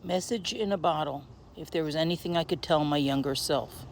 Message in a bottle. If there was anything I could tell my younger self.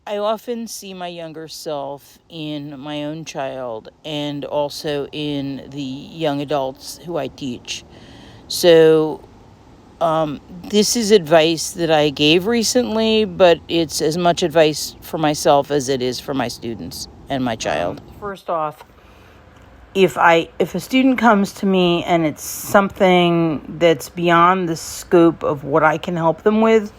I often see my younger self in my own child and also in the young adults who I teach. So, this is advice that I gave recently, but it's as much advice for myself as it is for my students and my child. First off, if a student comes to me and it's something that's beyond the scope of what I can help them with,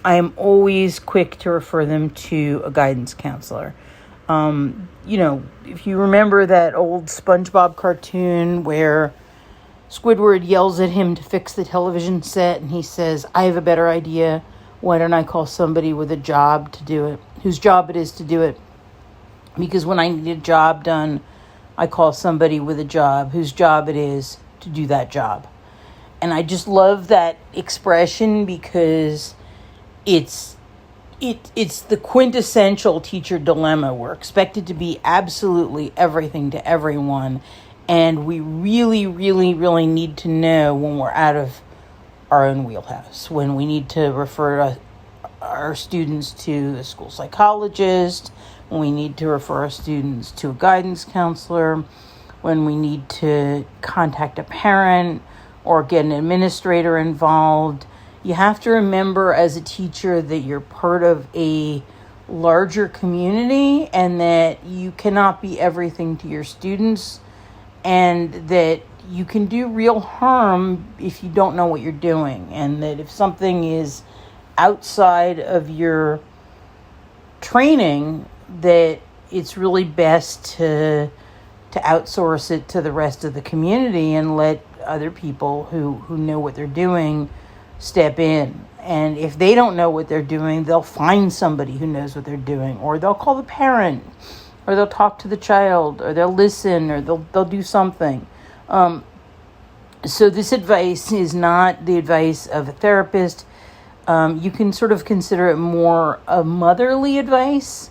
I am always quick to refer them to a guidance counselor. If you remember that old SpongeBob cartoon where Squidward yells at him to fix the television set and he says, "I have a better idea. Why don't I call somebody with a job to do it, whose job it is to do it? Because when I need a job done, I call somebody with a job whose job it is to do that job." And I just love that expression because it's the quintessential teacher dilemma. We're expected to be absolutely everything to everyone, and we really, really, really need to know when we're out of our own wheelhouse, when we need to refer our students to a school psychologist, when we need to refer our students to a guidance counselor, when we need to contact a parent or get an administrator involved. You have to remember as a teacher that you're part of a larger community and that you cannot be everything to your students, and that you can do real harm if you don't know what you're doing, and that if something is outside of your training, that it's really best to outsource it to the rest of the community and let other people who know what they're doing step in. And if they don't know what they're doing, they'll find somebody who knows what they're doing, or they'll call the parent, or they'll talk to the child, or they'll listen, or they'll do something. So this advice is not the advice of a therapist. You can sort of consider it more a motherly advice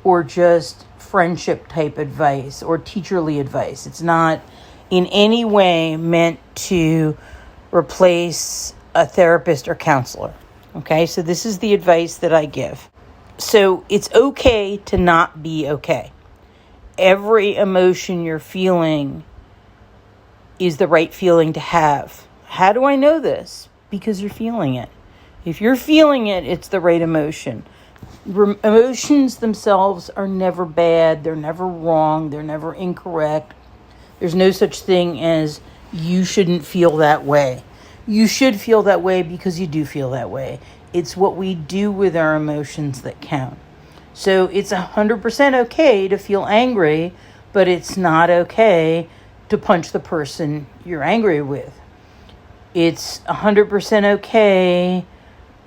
or just friendship type advice or teacherly advice. It's not in any way meant to replace a therapist or counselor. Okay, so this is the advice that I give. So it's okay to not be okay. Every emotion you're feeling is the right feeling to have. How do I know this? Because you're feeling it. If you're feeling it, it's the right emotion. Emotions themselves are never bad. They're never wrong. They're never incorrect. There's no such thing as you shouldn't feel that way. You should feel that way because you do feel that way. It's what we do with our emotions that count. So it's 100% okay to feel angry, but it's not okay to punch the person you're angry with. It's 100% okay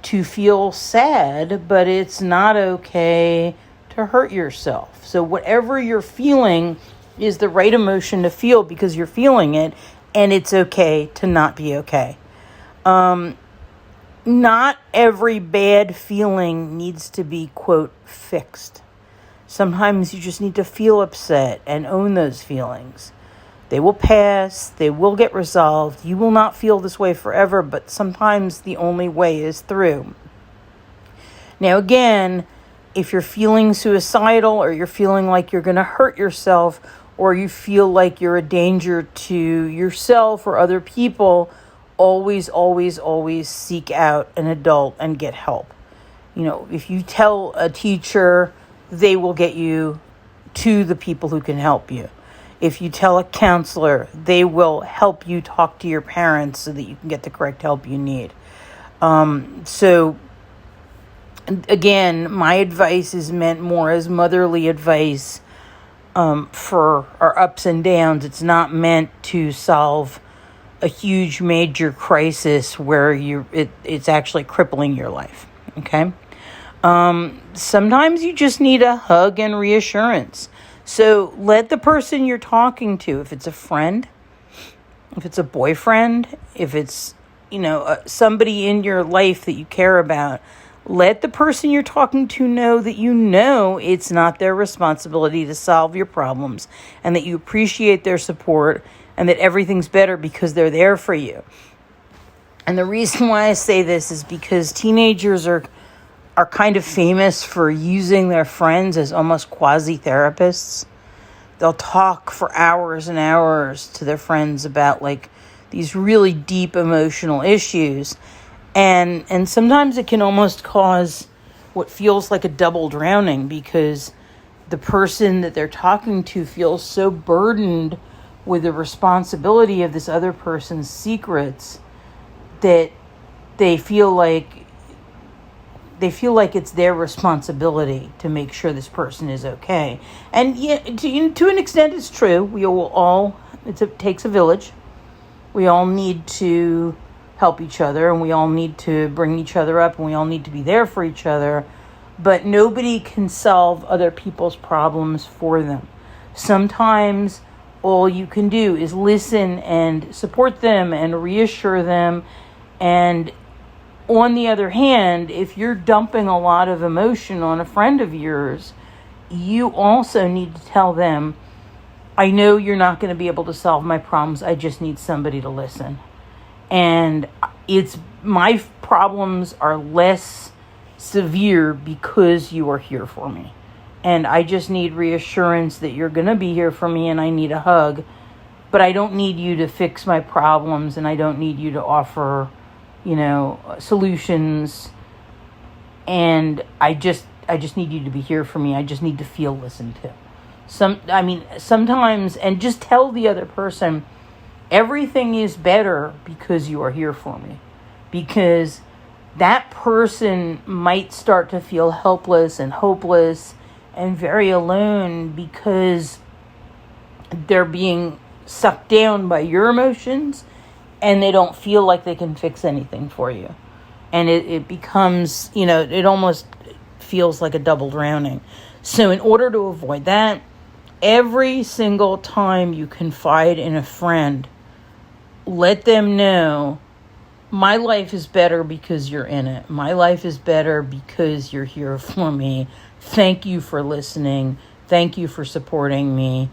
to feel sad, but it's not okay to hurt yourself. So whatever you're feeling is the right emotion to feel because you're feeling it, and it's okay to not be okay. Not every bad feeling needs to be, quote, fixed. Sometimes you just need to feel upset and own those feelings. They will pass. They will get resolved. You will not feel this way forever, but sometimes the only way is through. Now, again, if you're feeling suicidal or you're feeling like you're going to hurt yourself or you feel like you're a danger to yourself or other people, always, always, always seek out an adult and get help. If you tell a teacher, they will get you to the people who can help you. If you tell a counselor, they will help you talk to your parents so that you can get the correct help you need. So, again, my advice is meant more as motherly advice for our ups and downs. It's not meant to solve a huge major crisis where it's actually crippling your life. Okay? Sometimes you just need a hug and reassurance. So let the person you're talking to, if it's a friend, if it's a boyfriend, if it's, somebody in your life that you care about, let the person you're talking to know that it's not their responsibility to solve your problems and that you appreciate their support and that everything's better because they're there for you. And the reason why I say this is because teenagers are kind of famous for using their friends as almost quasi-therapists. They'll talk for hours and hours to their friends about like these really deep emotional issues. And sometimes it can almost cause what feels like a double drowning, because the person that they're talking to feels so burdened with the responsibility of this other person's secrets that they feel like it's their responsibility to make sure this person is okay. And yeah, to an extent, it's true. It takes a village. We all need to help each other, and we all need to bring each other up, and we all need to be there for each other. But nobody can solve other people's problems for them. Sometimes all you can do is listen and support them and reassure them. And on the other hand, if you're dumping a lot of emotion on a friend of yours, you also need to tell them, I know you're not going to be able to solve my problems. I just need somebody to listen. And my problems are less severe because you are here for me. And I just need reassurance that you're going to be here for me, and I need a hug. But I don't need you to fix my problems, and I don't need you to offer, solutions. And I just need you to be here for me. I just need to feel listened to. Sometimes, and just tell the other person, everything is better because you are here for me. Because that person might start to feel helpless and hopeless and very alone because they're being sucked down by your emotions, and they don't feel like they can fix anything for you. And it becomes, it almost feels like a double drowning. So in order to avoid that, every single time you confide in a friend, let them know, my life is better because you're in it. My life is better because you're here for me. Thank you for listening. Thank you for supporting me.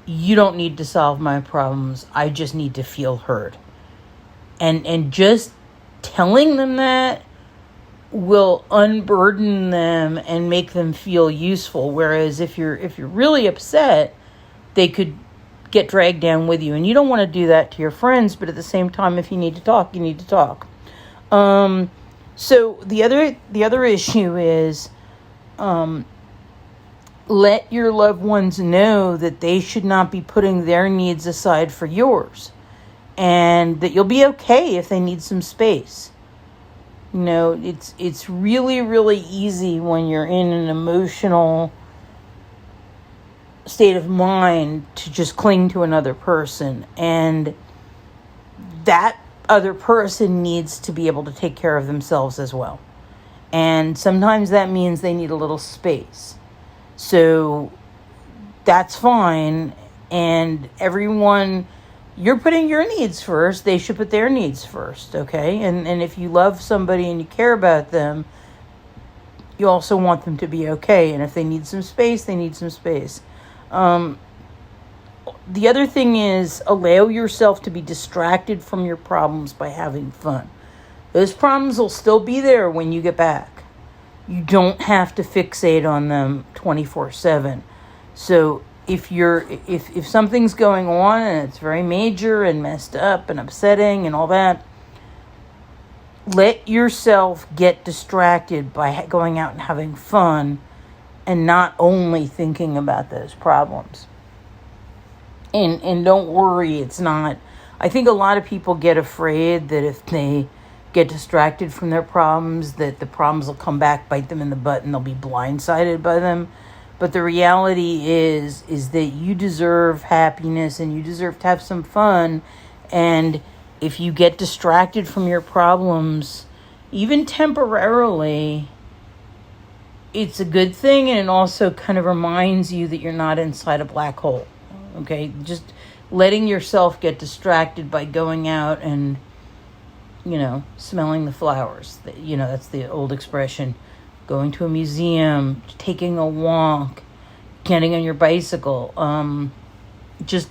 You don't need to solve my problems. I just need to feel heard. And just telling them that will unburden them and make them feel useful. Whereas if you're really upset, they could get dragged down with you. And you don't want to do that to your friends, but at the same time, if you need to talk, you need to talk. So the other issue is, let your loved ones know that they should not be putting their needs aside for yours, and that you'll be okay if they need some space. It's really, really easy when you're in an emotional state of mind to just cling to another person, and that other person needs to be able to take care of themselves as well. And sometimes that means they need a little space. So that's fine. And everyone, you're putting your needs first. They should put their needs first, okay? And if you love somebody and you care about them, you also want them to be okay. And if they need some space, they need some space. The other thing is, allow yourself to be distracted from your problems by having fun. Those problems will still be there when you get back. You don't have to fixate on them 24/7. So if something's going on and it's very major and messed up and upsetting and all that, let yourself get distracted by going out and having fun and not only thinking about those problems. And don't worry, it's not. I think a lot of people get afraid that if they get distracted from their problems, that the problems will come back, bite them in the butt, and they'll be blindsided by them. But the reality is that you deserve happiness and you deserve to have some fun. And if you get distracted from your problems, even temporarily, it's a good thing. And it also kind of reminds you that you're not inside a black hole. Okay? Just letting yourself get distracted by going out and, smelling the flowers. That's the old expression. Going to a museum, taking a walk, getting on your bicycle, just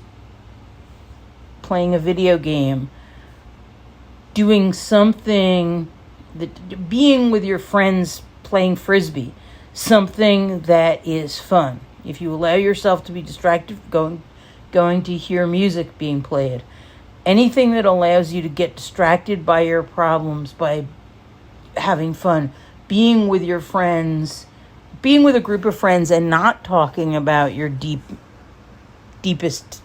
playing a video game. doing something, being with your friends playing frisbee, something that is fun. If you allow yourself to be distracted, going to hear music being played, anything that allows you to get distracted by your problems, by having fun, being with your friends, being with a group of friends and not talking about your deepest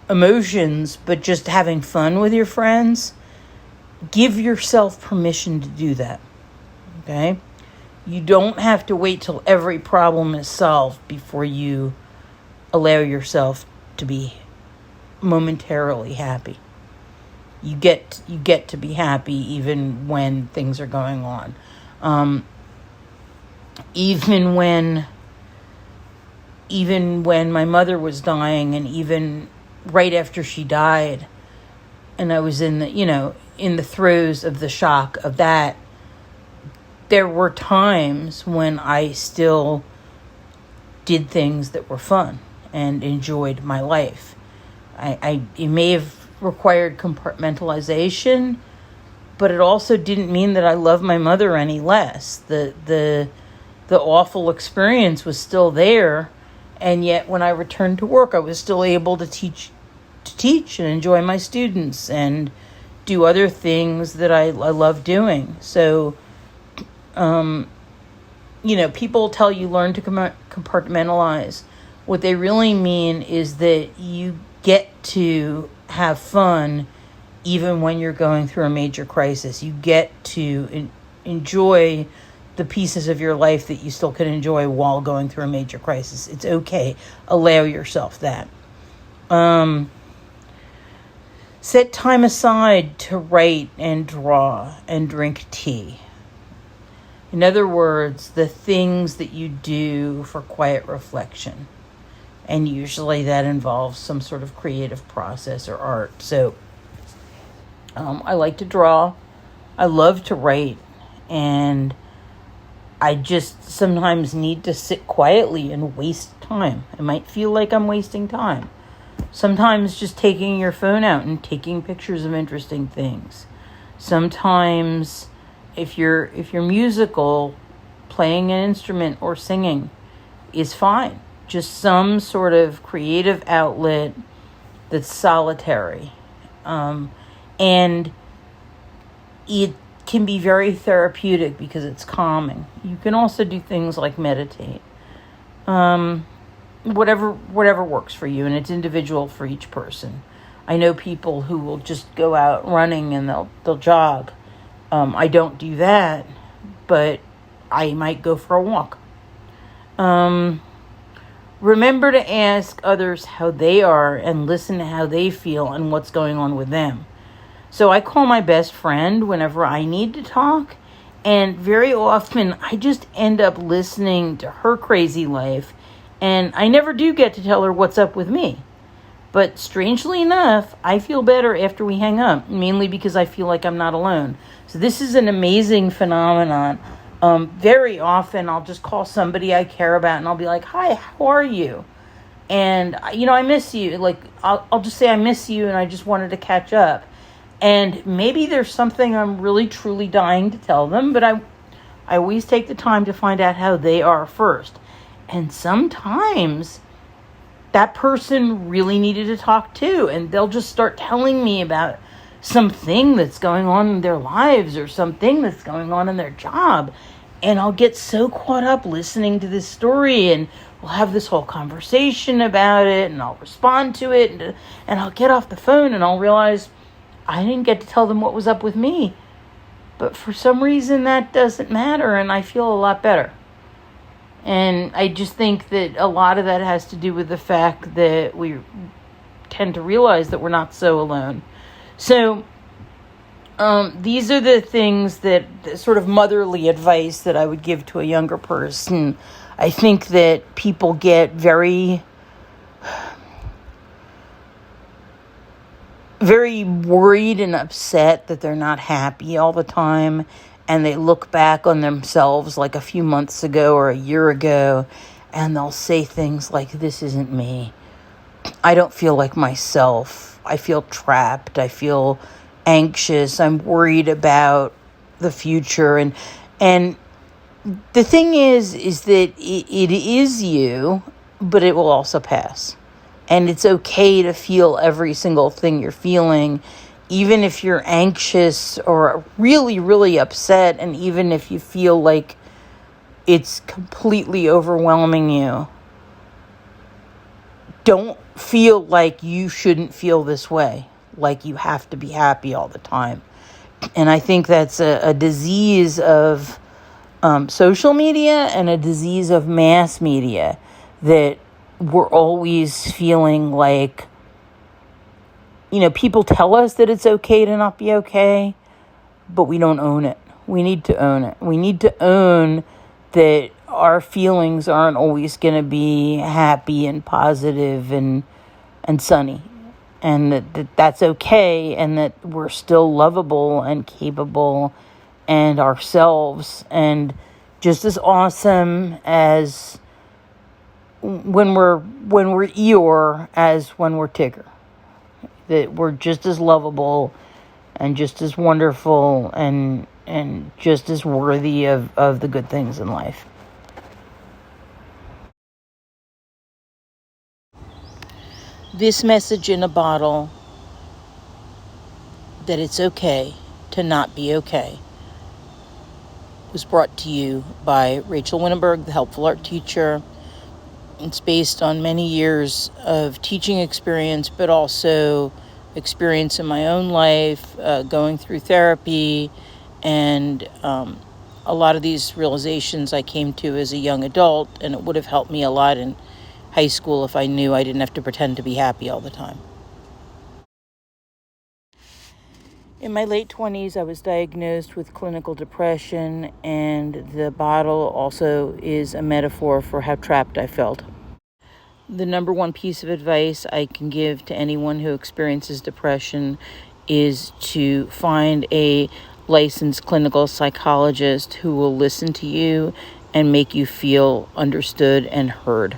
emotions, but just having fun with your friends, give yourself permission to do that. Okay? You don't have to wait till every problem is solved before you allow yourself to be momentarily happy. You get to be happy even when things are going on. Even when my mother was dying, and even right after she died, and I was in the throes of the shock of that, there were times when I still did things that were fun and enjoyed my life. It may have required compartmentalization, but it also didn't mean that I loved my mother any less. The awful experience was still there, and yet when I returned to work, I was still able to teach and enjoy my students and do other things that I love doing. So, people tell you learn to compartmentalize. What they really mean is that you get to have fun even when you're going through a major crisis. You get to enjoy the pieces of your life that you still can enjoy while going through a major crisis. It's okay. Allow yourself that. Set time aside to write and draw and drink tea. In other words, the things that you do for quiet reflection. And usually that involves some sort of creative process or art. So I like to draw. I love to write. And I just sometimes need to sit quietly and waste time. It might feel like I'm wasting time. Sometimes just taking your phone out and taking pictures of interesting things. Sometimes if you're musical, playing an instrument or singing is fine. Just some sort of creative outlet that's solitary. And it can be very therapeutic because it's calming. You can also do things like meditate. Whatever works for you, and it's individual for each person. I know people who will just go out running and they'll jog. I don't do that, but I might go for a walk. Remember to ask others how they are and listen to how they feel and what's going on with them. So I call my best friend whenever I need to talk, and very often I just end up listening to her crazy life, and I never do get to tell her what's up with me. But strangely enough, I feel better after we hang up, mainly because I feel like I'm not alone. So this is an amazing phenomenon. Very often I'll just call somebody I care about and I'll be like, hi, how are you? And, I miss you. Like, I'll just say I miss you and I just wanted to catch up. And maybe there's something I'm really, truly dying to tell them, but I always take the time to find out how they are first. And sometimes that person really needed to talk too, and they'll just start telling me about something that's going on in their lives or something that's going on in their job. And I'll get so caught up listening to this story, and we'll have this whole conversation about it, and I'll respond to it, and I'll get off the phone and I'll realize I didn't get to tell them what was up with me. But for some reason that doesn't matter, and I feel a lot better. And I just think that a lot of that has to do with the fact that we tend to realize that we're not so alone. So these are the things the sort of motherly advice that I would give to a younger person. I think that people get very, very worried and upset that they're not happy all the time. And they look back on themselves like a few months ago or a year ago, and they'll say things like, this isn't me. I don't feel like myself. I feel trapped. I feel anxious. I'm worried about the future. And the thing is that it is you, but it will also pass. And it's okay to feel every single thing you're feeling, even if you're anxious or really, really upset, and even if you feel like it's completely overwhelming you. Don't feel like you shouldn't feel this way, like you have to be happy all the time. And I think that's a disease of social media and a disease of mass media, that we're always feeling like, people tell us that it's okay to not be okay, but we don't own it. We need to own it. We need to own that our feelings aren't always going to be happy and positive and sunny, and that's okay, and that we're still lovable and capable and ourselves and just as awesome as when we're Eeyore as when we're Tigger. That we're just as lovable and just as wonderful and just as worthy of the good things in life. This message in a bottle, that it's okay to not be okay, was brought to you by Rachel Winneberg, the Helpful Art Teacher. It's based on many years of teaching experience, but also experience in my own life, going through therapy, and a lot of these realizations I came to as a young adult, and it would have helped me a lot in high school if I knew I didn't have to pretend to be happy all the time. In my late 20s, I was diagnosed with clinical depression, and the bottle also is a metaphor for how trapped I felt. The number one piece of advice I can give to anyone who experiences depression is to find a licensed clinical psychologist who will listen to you and make you feel understood and heard.